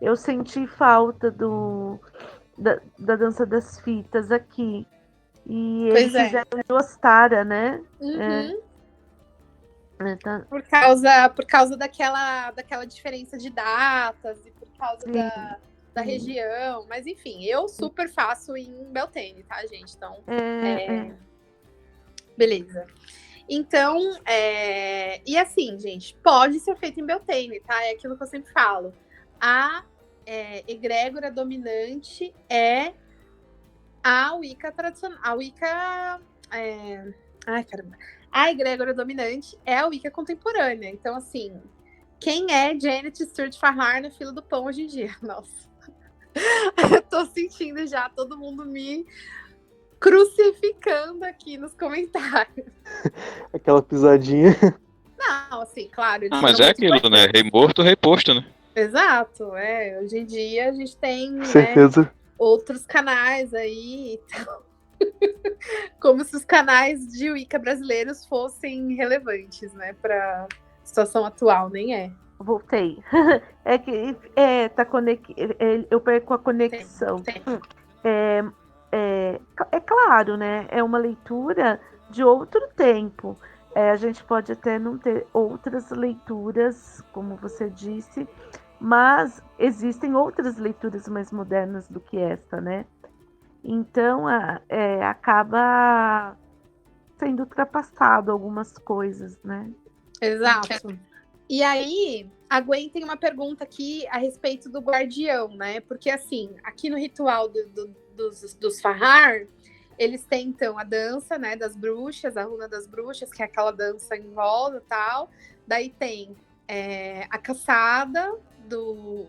[SPEAKER 2] Eu senti falta da dança das fitas aqui. E eles fizeram de Ostara, né?
[SPEAKER 1] Uhum.
[SPEAKER 2] Tá.
[SPEAKER 1] Por causa daquela diferença de datas e por causa da região. Mas, enfim, eu super faço em Beltane, tá, gente? Então, beleza. Então, e assim, gente, pode ser feito em Beltane, tá? É aquilo que eu sempre falo. A egrégora dominante é a Wicca tradicional. A Wicca... Ai, caramba. A egrégora dominante é a Wicca contemporânea. Então, assim, quem é Janet Stuart Farrar na fila do pão hoje em dia? Nossa. Eu tô sentindo já todo mundo me crucificando aqui nos comentários.
[SPEAKER 3] Aquela pisadinha.
[SPEAKER 1] Não, assim, claro.
[SPEAKER 4] Mas é aquilo, importante, né? Rei morto, rei posto, né?
[SPEAKER 1] Exato, hoje em dia a gente tem,
[SPEAKER 3] certeza.
[SPEAKER 1] outros canais aí e tal. Como se os canais de Wicca brasileiros fossem relevantes, né, para a situação atual, nem é.
[SPEAKER 2] Voltei. É que tá eu perco a conexão.
[SPEAKER 1] Tem.
[SPEAKER 2] É claro, né? É uma leitura de outro tempo. A gente pode até não ter outras leituras, como você disse, mas existem outras leituras mais modernas do que essa, né? Então, acaba sendo ultrapassado algumas coisas, né?
[SPEAKER 1] Exato. E aí, a Gwen tem uma pergunta aqui a respeito do guardião, né? Porque, assim, aqui no ritual dos Fahar, eles têm, então, a dança, né, das bruxas, a runa das bruxas, que é aquela dança em volta e tal. Daí tem a caçada do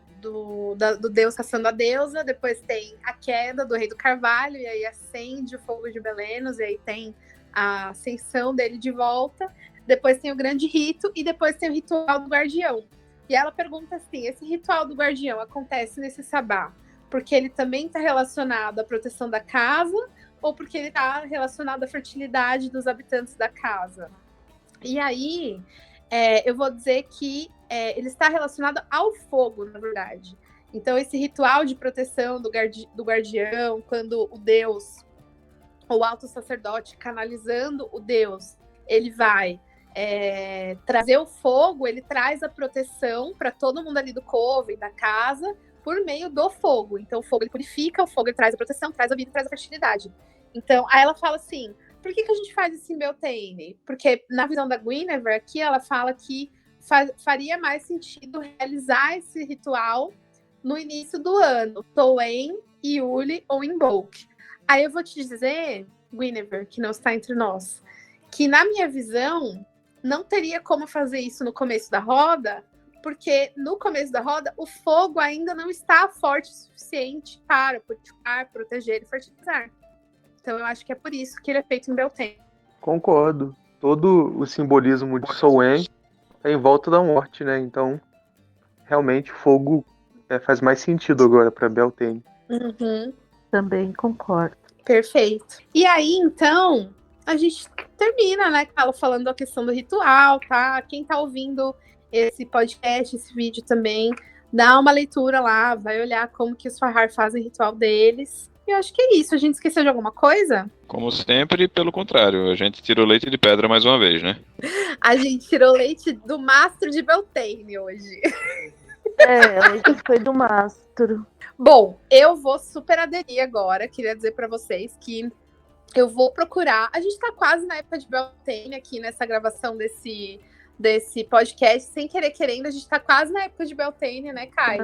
[SPEAKER 1] deus caçando a deusa, depois tem a queda do rei do carvalho, e aí acende o fogo de Belenos, e aí tem a ascensão dele de volta, depois tem o grande rito, e depois tem o ritual do guardião. E ela pergunta assim, esse ritual do guardião acontece nesse sabá porque ele também está relacionado à proteção da casa, ou porque ele está relacionado à fertilidade dos habitantes da casa? E aí, eu vou dizer que ele está relacionado ao fogo, na verdade. Então, esse ritual de proteção do guardião, quando o deus, o alto sacerdote, canalizando o deus, ele vai trazer o fogo, ele traz a proteção para todo mundo ali do coven, da casa, por meio do fogo. Então, o fogo ele purifica, o fogo ele traz a proteção, traz a vida, traz a fertilidade. Então, aí ela fala assim, por que a gente faz isso em Beltane? Porque na visão da Guinevere, aqui ela fala que faria mais sentido realizar esse ritual no início do ano, Towen, Yule ou Imbolc. Aí eu vou te dizer, Guinevere, que não está entre nós, que na minha visão, não teria como fazer isso no começo da roda, porque no começo da roda, o fogo ainda não está forte o suficiente para purificar, proteger e fertilizar. Então eu acho que é por isso que ele é feito em Beltane.
[SPEAKER 3] Concordo. Todo o simbolismo de Samhain é em volta da morte, né? Então, realmente, fogo faz mais sentido agora para Beltane.
[SPEAKER 1] Uhum.
[SPEAKER 2] Também concordo.
[SPEAKER 1] Perfeito. E aí, então, a gente termina, né, Carla, falando da questão do ritual, tá? Quem tá ouvindo esse podcast, esse vídeo também, dá uma leitura lá, vai olhar como que os Fahar fazem o ritual deles. E eu acho que é isso. A gente esqueceu de alguma coisa?
[SPEAKER 4] Como sempre, pelo contrário, a gente tirou leite de pedra mais uma vez, né?
[SPEAKER 1] A gente tirou leite do mastro de Beltane hoje.
[SPEAKER 2] O leite foi do mastro.
[SPEAKER 1] Bom, eu vou super aderir agora. Queria dizer para vocês que eu vou procurar. A gente tá quase na época de Beltane aqui nessa gravação desse podcast, sem querer querendo, a gente tá quase na época de Beltane, né, Kai?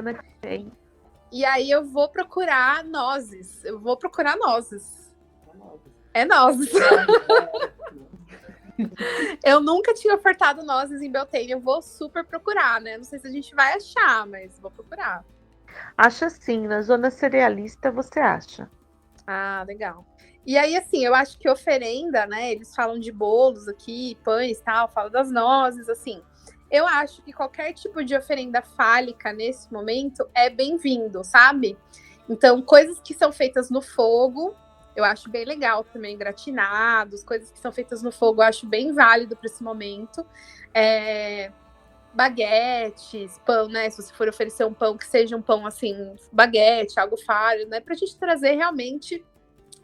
[SPEAKER 1] E aí eu vou procurar nozes. É nozes. Eu nunca tinha ofertado nozes em Beltane, eu vou super procurar, né? Não sei se a gente vai achar, mas vou procurar.
[SPEAKER 2] Acha sim, na zona cerealista você acha.
[SPEAKER 1] Ah, legal. E aí, assim, eu acho que oferenda, né? Eles falam de bolos aqui, pães e tal, falam das nozes, assim. Eu acho que qualquer tipo de oferenda fálica nesse momento é bem-vindo, sabe? Então, coisas que são feitas no fogo, eu acho bem legal também, gratinados, coisas que são feitas no fogo, eu acho bem válido para esse momento. Baguetes, pão, né? Se você for oferecer um pão, que seja um pão, assim, baguete, algo falho, né? Pra gente trazer realmente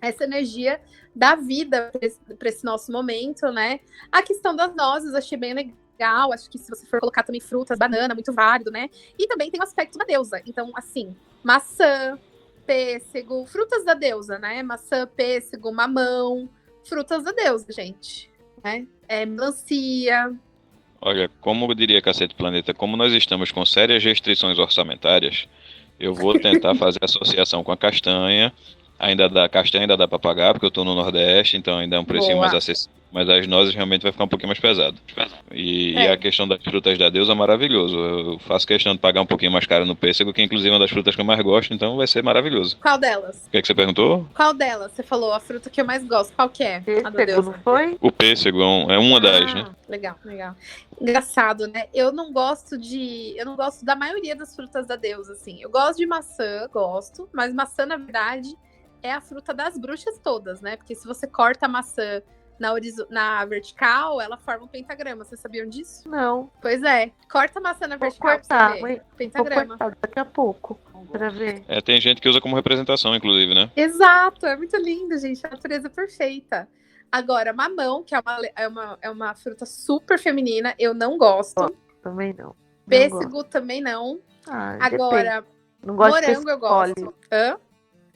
[SPEAKER 1] essa energia da vida para esse nosso momento, né? A questão das nozes, achei bem legal. Acho que se você for colocar também frutas, banana, muito válido, né? E também tem o aspecto da deusa. Então, assim, maçã, pêssego, frutas da deusa, né? Maçã, pêssego, mamão, frutas da deusa, gente. Né? Melancia.
[SPEAKER 4] Olha, como eu diria Cacete Planeta, como nós estamos com sérias restrições orçamentárias, eu vou tentar fazer associação com a castanha Ainda dá, castanha ainda dá pra pagar, porque eu tô no Nordeste, então ainda é um precinho
[SPEAKER 1] Boa.
[SPEAKER 4] mais acessível. Mas as nozes realmente vai ficar um pouquinho mais pesado. E
[SPEAKER 1] É.
[SPEAKER 4] a questão das frutas da deusa é maravilhoso. Eu faço questão de pagar um pouquinho mais caro no pêssego, que inclusive é uma das frutas que eu mais gosto, então vai ser maravilhoso.
[SPEAKER 1] Qual delas?
[SPEAKER 4] O que é que você perguntou?
[SPEAKER 1] Qual delas? Você falou a fruta que eu mais gosto. Qual que é? A da
[SPEAKER 2] Pêssego,
[SPEAKER 1] deusa.
[SPEAKER 2] não foi?
[SPEAKER 4] O pêssego é uma das, né?
[SPEAKER 1] Legal, legal. Engraçado, né? Eu não gosto da maioria das frutas da deusa, assim. Eu gosto de maçã, mas maçã, na verdade, é a fruta das bruxas todas, né? Porque se você corta a maçã na vertical, ela forma um pentagrama. Vocês sabiam disso?
[SPEAKER 2] Não.
[SPEAKER 1] Pois é. Corta a maçã na
[SPEAKER 2] Vou
[SPEAKER 1] vertical
[SPEAKER 2] cortar,
[SPEAKER 1] pra você ver.
[SPEAKER 2] vou
[SPEAKER 1] Pentagrama.
[SPEAKER 2] cortar daqui a pouco, pra ver.
[SPEAKER 4] Tem gente que usa como representação, inclusive, né?
[SPEAKER 1] Exato, é muito lindo, gente. A natureza é perfeita. Agora, mamão, que é uma fruta super feminina, eu não gosto.
[SPEAKER 2] Também não. Não
[SPEAKER 1] Pêssego
[SPEAKER 2] gosto.
[SPEAKER 1] também não.
[SPEAKER 2] Ah,
[SPEAKER 1] Agora,
[SPEAKER 2] depende. Não gosto de
[SPEAKER 1] morango
[SPEAKER 2] pêssego
[SPEAKER 1] eu gosto.
[SPEAKER 2] mole.
[SPEAKER 1] Hã?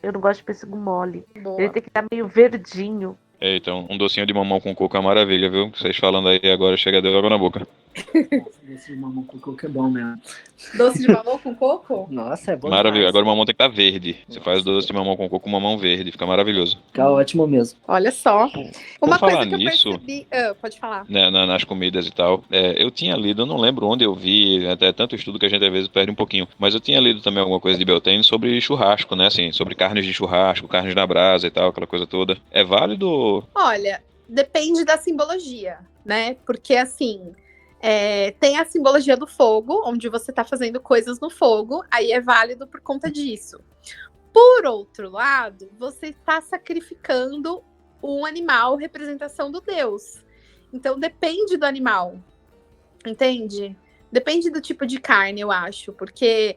[SPEAKER 2] Eu não gosto de pêssego mole.
[SPEAKER 1] Boa.
[SPEAKER 2] Ele tem que estar meio verdinho.
[SPEAKER 4] Então, um docinho de mamão com coco é uma maravilha, viu? Vocês falando aí agora, chega deu água na boca.
[SPEAKER 5] Esse mamão com coco é bom mesmo.
[SPEAKER 1] Doce de mamão com coco?
[SPEAKER 5] Nossa, é bom
[SPEAKER 4] Maravilha.
[SPEAKER 5] demais.
[SPEAKER 4] Agora o mamão tem que estar verde. Você faz doce de mamão com coco, mamão verde, fica maravilhoso.
[SPEAKER 5] Fica ótimo mesmo.
[SPEAKER 1] Olha só. Uma
[SPEAKER 4] falar
[SPEAKER 1] coisa que
[SPEAKER 4] nisso-
[SPEAKER 1] eu percebi. Pode falar.
[SPEAKER 4] Né, nas comidas e tal. Eu tinha lido, eu não lembro onde eu vi, até tanto estudo que a gente às vezes perde um pouquinho, mas eu tinha lido também alguma coisa de Beltane sobre churrasco, né, assim, sobre carnes de churrasco, carnes na brasa e tal, aquela coisa toda. É válido?
[SPEAKER 1] Olha, depende da simbologia, né? Porque assim. Tem a simbologia do fogo, onde você está fazendo coisas no fogo, aí é válido por conta disso. Por outro lado, você está sacrificando um animal, representação do Deus. Então depende do animal, entende? Depende do tipo de carne, eu acho, porque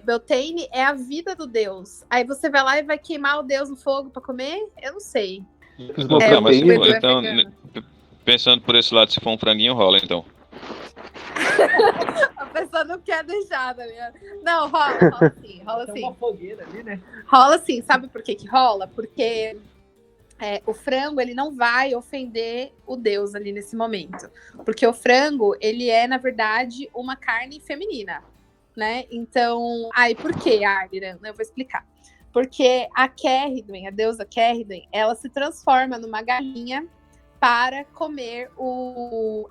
[SPEAKER 1] Beltane é a vida do Deus. Aí você vai lá e vai queimar o Deus no fogo para comer? Eu não sei.
[SPEAKER 4] Não, mas se
[SPEAKER 1] o Edu
[SPEAKER 4] for,
[SPEAKER 1] é
[SPEAKER 4] então,
[SPEAKER 1] vegano.
[SPEAKER 4] pensando por esse lado, se for um franguinho, rola, então.
[SPEAKER 1] A pessoa não quer deixar, tá ligado? Não, rola sim, rola
[SPEAKER 5] Tem
[SPEAKER 1] sim.
[SPEAKER 5] uma fogueira ali, né?
[SPEAKER 1] Rola sim, sabe por que rola? Porque o frango, ele não vai ofender o Deus ali nesse momento. Porque o frango, ele é, na verdade, uma carne feminina, né? Então, por que, Arira? Eu vou explicar. Porque a Kerridwen, a deusa Kerridwen, ela se transforma numa galinha para comer o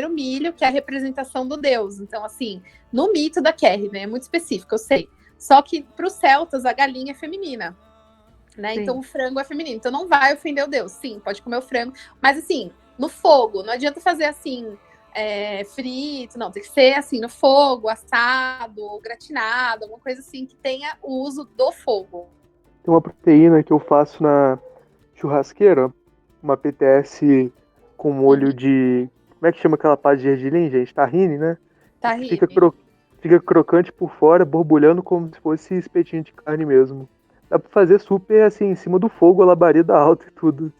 [SPEAKER 1] milho, que é a representação do Deus. Então, assim, no mito da Kerridwen, é muito específico, eu sei. Só que para os celtas, a galinha é feminina, né?
[SPEAKER 2] Sim.
[SPEAKER 1] Então, o frango é feminino. Então, não vai ofender o Deus. Sim, pode comer o frango. Mas, assim, no fogo. Não adianta fazer, assim, frito. Não, tem que ser, assim, no fogo, assado, ou gratinado. Alguma coisa, assim, que tenha o uso do fogo.
[SPEAKER 3] Tem uma proteína que eu faço na churrasqueira, uma PTS com molho de... Como é que chama aquela parte de gergelim, gente? Tahine, né?
[SPEAKER 1] Tahine.
[SPEAKER 3] Fica crocante por fora, borbulhando como se fosse espetinho de carne mesmo. Dá pra fazer super, assim, em cima do fogo, a labareda alta e tudo.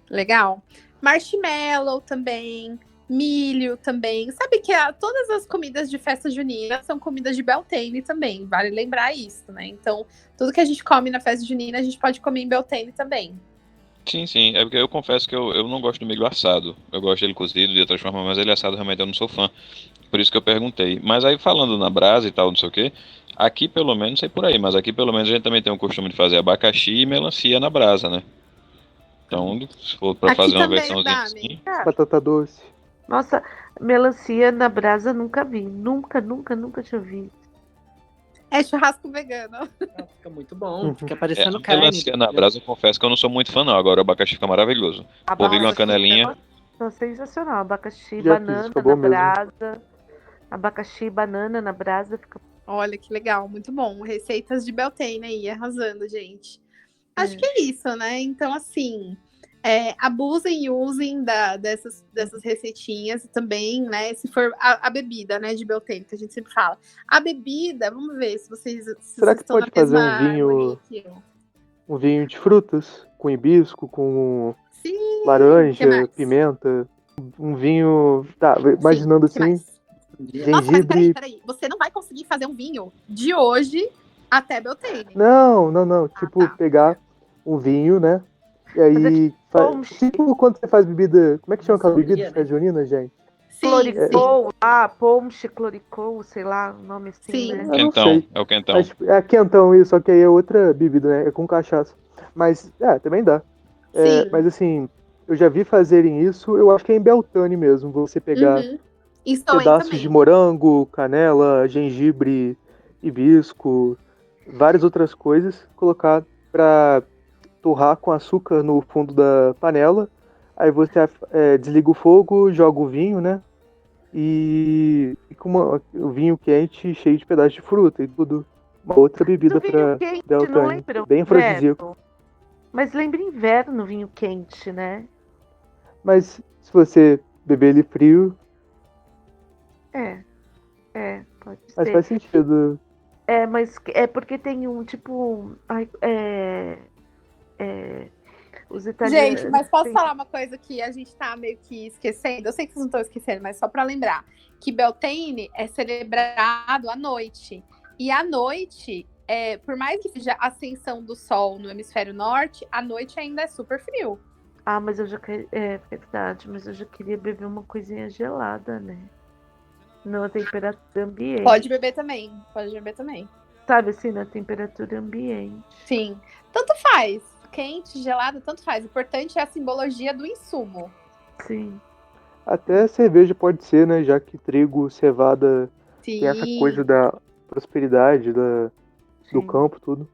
[SPEAKER 1] Legal. Marshmallow também. Milho também. Sabe que todas as comidas de festa junina são comidas de Beltane também. Vale lembrar isso, né? Então, tudo que a gente come na festa junina, a gente pode comer em Beltane também.
[SPEAKER 4] Sim, sim. É porque eu confesso que eu não gosto do milho assado. Eu gosto dele cozido de outras formas, mas ele assado realmente eu não sou fã. Por isso que eu perguntei. Mas aí falando na brasa e tal, não sei o quê, aqui pelo menos, não sei por aí, mas aqui pelo menos a gente também tem o costume de fazer abacaxi e melancia na brasa, né? Então, se for pra
[SPEAKER 1] Aqui
[SPEAKER 4] fazer uma
[SPEAKER 1] também,
[SPEAKER 4] versãozinha
[SPEAKER 1] Dami.
[SPEAKER 4] assim...
[SPEAKER 3] Batata doce.
[SPEAKER 2] Nossa, melancia na brasa nunca vi. Nunca tinha visto.
[SPEAKER 1] É churrasco vegano.
[SPEAKER 5] Fica muito bom. Fica parecendo
[SPEAKER 4] A
[SPEAKER 5] carne.
[SPEAKER 4] melancia na brasa, eu confesso que eu não sou muito fã não. Agora o abacaxi fica maravilhoso. Polvilho, uma canelinha.
[SPEAKER 2] Tá sensacional. Abacaxi,
[SPEAKER 3] Já
[SPEAKER 2] banana
[SPEAKER 3] fiz, fica
[SPEAKER 2] na
[SPEAKER 3] bom mesmo.
[SPEAKER 2] brasa. Abacaxi, banana na brasa. Fica...
[SPEAKER 1] Olha que legal, muito bom. Receitas de Beltane aí, arrasando, gente. Acho que é isso, né? Então, assim, abusem e usem dessas receitinhas e também, né? Se for a bebida, né, de Beltane, que a gente sempre fala. A bebida, vamos ver se vocês
[SPEAKER 3] Será que
[SPEAKER 1] estão
[SPEAKER 3] pode
[SPEAKER 1] na
[SPEAKER 3] fazer
[SPEAKER 1] mesma
[SPEAKER 3] um vinho-
[SPEAKER 1] harmonia que eu.
[SPEAKER 3] Um vinho de frutas, com hibisco, com
[SPEAKER 1] Sim. Que
[SPEAKER 3] laranja,
[SPEAKER 1] mais?
[SPEAKER 3] pimenta. Um vinho... Tá, imaginando
[SPEAKER 1] Sim, que
[SPEAKER 3] assim,
[SPEAKER 1] mais? Nossa, mas
[SPEAKER 3] gengibre...
[SPEAKER 1] peraí. Você não vai conseguir fazer um vinho de hoje até Beltane.
[SPEAKER 3] Não. Tipo,
[SPEAKER 1] tá.
[SPEAKER 3] pegar um vinho, né? E aí...
[SPEAKER 2] Fazer tipo
[SPEAKER 3] Tipo quando você faz bebida... Como é que chama aquela
[SPEAKER 5] Sangria,
[SPEAKER 3] bebida de
[SPEAKER 5] né?
[SPEAKER 3] festa junina, gente?
[SPEAKER 2] Cloricol, Pomche, Cloricol, sei lá, o nome assim,
[SPEAKER 1] Sim.
[SPEAKER 2] né?
[SPEAKER 3] Eu não
[SPEAKER 4] Quentão,
[SPEAKER 3] sei.
[SPEAKER 4] é o quentão.
[SPEAKER 3] Mas, tipo, é quentão isso, só que aí é outra bebida, né? É com cachaça. Mas, também dá.
[SPEAKER 1] Sim.
[SPEAKER 3] Mas assim, eu já vi fazerem isso, eu acho que é em Beltane mesmo. Você pegar
[SPEAKER 1] Uhum. Isso
[SPEAKER 3] pedaços
[SPEAKER 1] também.
[SPEAKER 3] de morango, canela, gengibre, hibisco, várias outras coisas, colocar pra torrar com açúcar no fundo da panela. Aí você desliga o fogo, joga o vinho, né? E fica o vinho quente cheio de pedaços de fruta e tudo. Uma outra bebida
[SPEAKER 2] Do vinho
[SPEAKER 3] pra
[SPEAKER 2] quente, não
[SPEAKER 3] Beltane.
[SPEAKER 2] lembra o
[SPEAKER 3] Bem afrodisíaco.
[SPEAKER 2] inverno? Mas lembra inverno, vinho quente, né?
[SPEAKER 3] Mas se você beber ele frio,
[SPEAKER 2] Pode
[SPEAKER 3] mas
[SPEAKER 2] ser.
[SPEAKER 3] faz sentido.
[SPEAKER 2] Mas é porque tem um tipo. Os
[SPEAKER 1] Gente,
[SPEAKER 2] italianos.
[SPEAKER 1] mas posso falar uma coisa que a gente tá meio que esquecendo? Eu sei que vocês não estão esquecendo, mas só para lembrar que Beltane é celebrado à noite. E à noite, por mais que seja a ascensão do sol no hemisfério norte, à noite ainda é super frio.
[SPEAKER 2] Ah, mas eu já queria. É verdade, mas eu já queria beber uma coisinha gelada, né? Na temperatura ambiente.
[SPEAKER 1] Pode beber também.
[SPEAKER 2] Sabe assim, na temperatura ambiente.
[SPEAKER 1] Sim. Tanto faz. Quente, gelado, tanto faz. O importante é a simbologia do insumo.
[SPEAKER 2] Sim.
[SPEAKER 3] Até cerveja pode ser, né? Já que trigo, cevada tem essa coisa
[SPEAKER 1] Sim,
[SPEAKER 3] da prosperidade, do
[SPEAKER 2] Sim.
[SPEAKER 3] campo, tudo.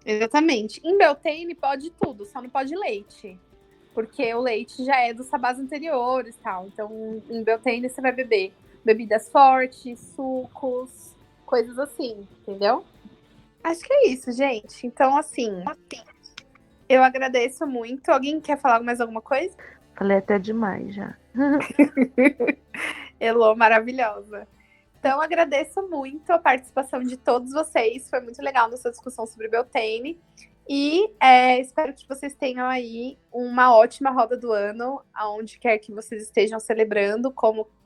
[SPEAKER 1] exatamente. Em Beltane pode tudo, só não pode leite. Porque o leite já é dos sabás anteriores e tal. Então, em Beltane você vai beber bebidas fortes, sucos, coisas assim, entendeu? Acho que é isso, gente. Então, assim, eu agradeço muito. Alguém quer falar mais alguma coisa?
[SPEAKER 2] Falei até demais já.
[SPEAKER 1] Elô, maravilhosa. Então, agradeço muito a participação de todos vocês. Foi muito legal nossa discussão sobre Beltane. E espero que vocês tenham aí uma ótima roda do ano, aonde quer que vocês estejam celebrando, como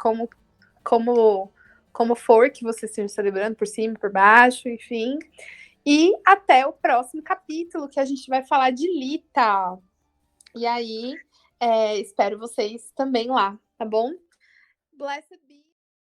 [SPEAKER 1] for que vocês estejam celebrando, por cima, por baixo, enfim. E até o próximo capítulo, que a gente vai falar de Lita. E aí, espero vocês também lá, tá bom? Blessed